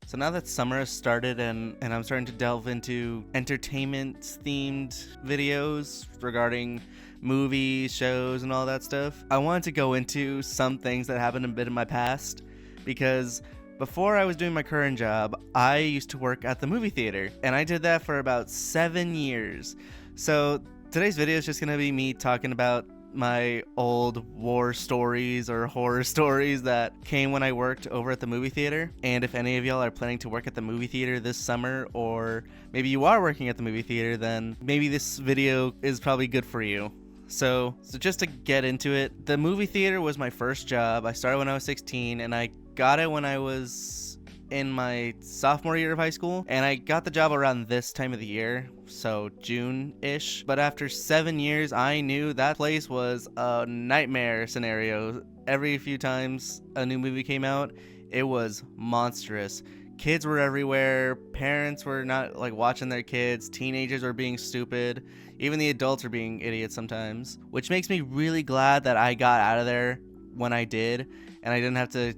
So now that summer has started and I'm starting to delve into entertainment themed videos regarding movies, shows, and all that stuff, I wanted to go into some things that happened a bit in my past because before I was doing my current job, I used to work at the movie theater and I did that for about 7 years. So today's video is just going to be me talking about my old war stories or horror stories that came when I worked over at the movie theater. And if any of y'all are planning to work at the movie theater this summer, or maybe you are working at the movie theater, then maybe this video is probably good for you. So just to get into it, the movie theater was my first job. I started when I was 16 and I got it when I was in my sophomore year of high school, and I got the job around this time of the year, so June-ish. But after 7 years, I knew that place was a nightmare scenario. Every few times a new movie came out, it was monstrous. Kids were everywhere, parents were not watching their kids, teenagers were being stupid, even the adults were being idiots sometimes, which makes me really glad that I got out of there when I did, and I didn't have to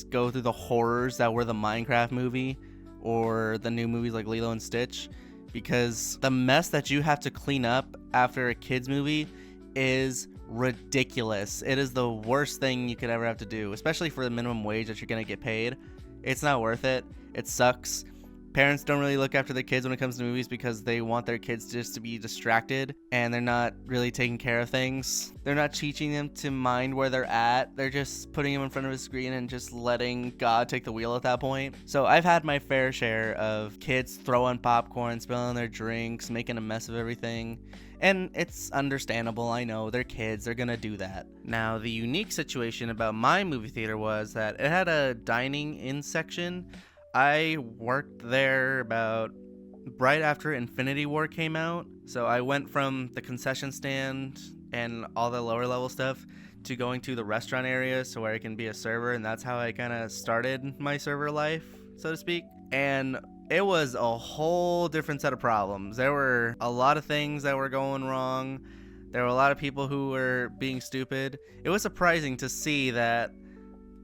go through the horrors that were the Minecraft movie or the new movies like Lilo and Stitch, because the mess that you have to clean up after a kids movie is ridiculous. It is the worst thing you could ever have to do, especially for the minimum wage that you're gonna get paid. It's not worth it. It sucks. Parents don't really look after their kids when it comes to movies because they want their kids just to be distracted, and they're not really taking care of things. They're not teaching them to mind where they're at. They're just putting them in front of a screen and just letting God take the wheel at that point. So I've had my fair share of kids throwing popcorn, spilling their drinks, making a mess of everything. And it's understandable, I know, they're kids, they're gonna do that. Now, the unique situation about my movie theater was that it had a dining-in section. I worked there about right after Infinity War came out, so I went from the concession stand and all the lower level stuff to going to the restaurant area, so where I can be a server, and that's how I kind of started my server life, so to speak. And it was a whole different set of problems. There were a lot of things that were going wrong. There were a lot of people who were being stupid. It was surprising to see that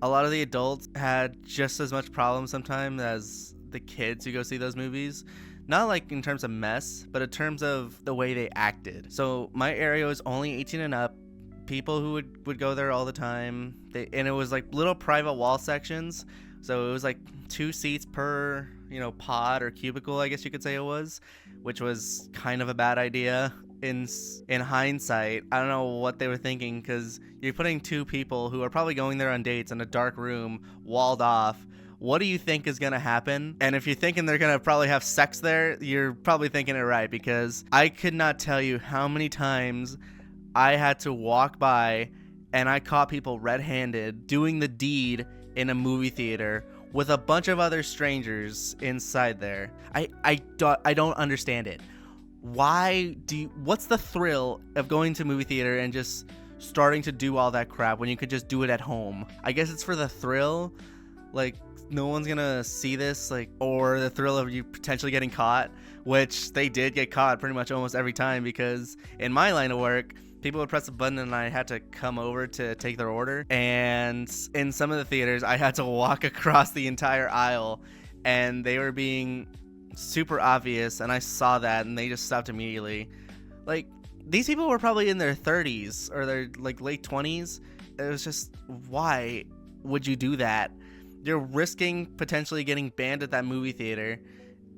a lot of the adults had just as much problems sometimes as the kids who go see those movies. Not like in terms of mess, but in terms of the way they acted. So my area was only 18 and up. People who would go there all the time. And it was like little private wall sections. So it was like 2 seats per, pod or cubicle, I guess you could say it was, which was kind of a bad idea. In hindsight, I don't know what they were thinking, because you're putting 2 people who are probably going there on dates in a dark room, walled off. What do you think is going to happen? And if you're thinking they're going to probably have sex there, you're probably thinking it right, because I could not tell you how many times I had to walk by and I caught people red-handed doing the deed in a movie theater with a bunch of other strangers inside there. I don't understand it. What's the thrill of going to a movie theater and just starting to do all that crap when you could just do it at home? I guess it's for the thrill, no one's gonna see this, or the thrill of you potentially getting caught, which they did get caught pretty much almost every time, because in my line of work, people would press a button and I had to come over to take their order, and in some of the theaters I had to walk across the entire aisle, and they were being super obvious, and I saw that and they just stopped immediately. These people were probably in their 30s or their late 20s. It was just, why would you do that? You're risking potentially getting banned at that movie theater,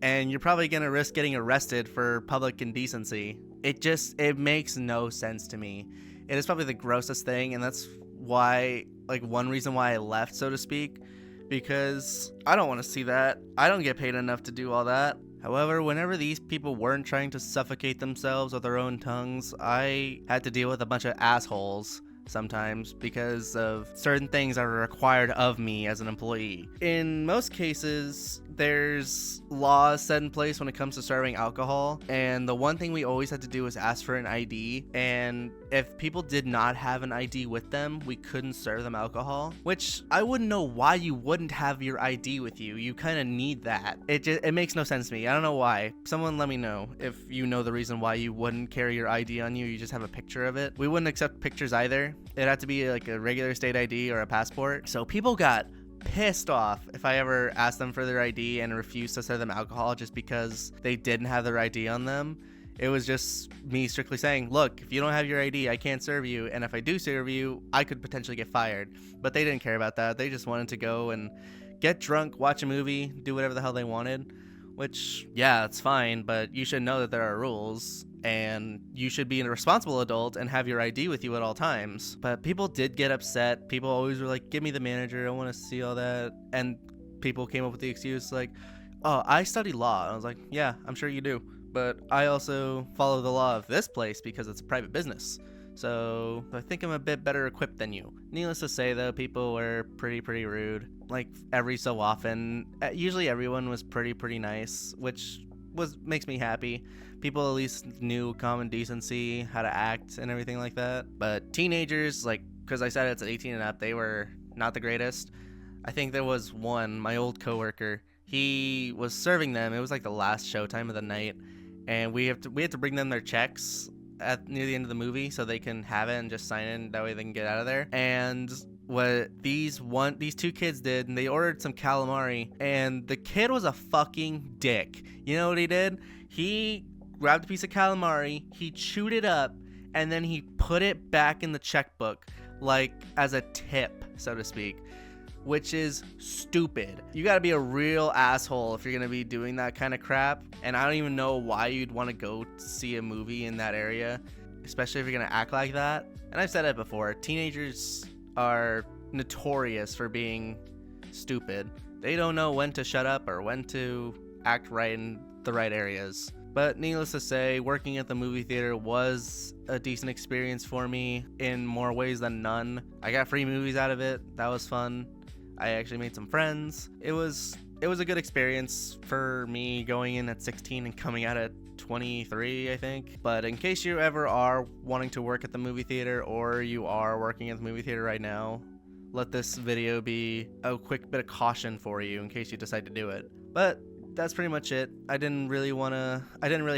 and you're probably gonna risk getting arrested for public indecency. It makes no sense to me. It is probably the grossest thing, and that's why, one reason why I left, so to speak, because I don't want to see that. I don't get paid enough to do all that. However, whenever these people weren't trying to suffocate themselves with their own tongues, I had to deal with a bunch of assholes sometimes because of certain things that are required of me as an employee. In most cases, there's laws set in place when it comes to serving alcohol, and the one thing we always had to do was ask for an ID, and if people did not have an ID with them, we couldn't serve them alcohol, which I wouldn't know why you wouldn't have your ID with you. You kind of need that. It makes no sense to me. I don't know why. Someone let me know if you know the reason why you wouldn't carry your ID on you. You just have a picture of it. We wouldn't accept pictures either. It had to be like a regular state ID or a passport. So people got pissed off if I ever asked them for their ID and refused to serve them alcohol just because they didn't have their ID on them. It was just me strictly saying, look, if you don't have your ID, I can't serve you. And if I do serve you, I could potentially get fired. But they didn't care about that. They just wanted to go and get drunk, watch a movie, do whatever the hell they wanted. Which, yeah, it's fine, but you should know that there are rules. And you should be a responsible adult and have your ID with you at all times. But people did get upset. People always were like, give me the manager. I want to see all that. And people came up with the excuse like, oh, I study law. And I was like, yeah, I'm sure you do. But I also follow the law of this place because it's a private business. So I think I'm a bit better equipped than you. Needless to say, though, people were pretty rude. Like, every so often. Usually everyone was pretty nice, which makes me happy. People at least knew common decency, how to act, and everything like that. But teenagers, like, because I said it's 18 and up, they were not the greatest. I think there was one, my old coworker. He was serving them. It was like the last showtime of the night, and we had to bring them their checks near the end of the movie so they can have it and just sign in. That way they can get out of there. And what these two kids did, and they ordered some calamari, and the kid was a fucking dick. You know what he did? He grabbed a piece of calamari, he chewed it up, and then he put it back in the checkbook, like as a tip, so to speak, which is stupid. You gotta be a real asshole if you're gonna be doing that kind of crap, and I don't even know why you'd want to go see a movie in that area, especially if you're gonna act like that. And I've said it before, teenagers are notorious for being stupid. They don't know when to shut up or when to act right in the right areas. But needless to say, working at the movie theater was a decent experience for me in more ways than none. I got free movies out of it. That was fun. I actually made some friends. It was a good experience for me going in at 16 and coming out at 23, I think. But in case you ever are wanting to work at the movie theater, or you are working at the movie theater right now, let this video be a quick bit of caution for you in case you decide to do it. But that's pretty much it. I didn't really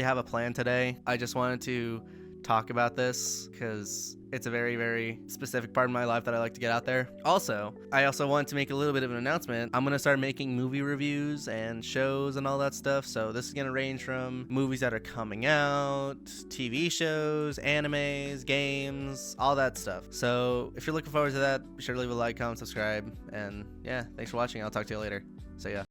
have a plan today. I just wanted to talk about this because it's a very specific part of my life that I like to get out there. I also want to make a little bit of an announcement. I'm going to start making movie reviews and shows and all that stuff. So this is going to range from movies that are coming out, TV shows, animes, games, all that stuff. So if you're looking forward to that, be sure to leave a like, comment, subscribe, and yeah, thanks for watching. I'll talk to you later. See ya.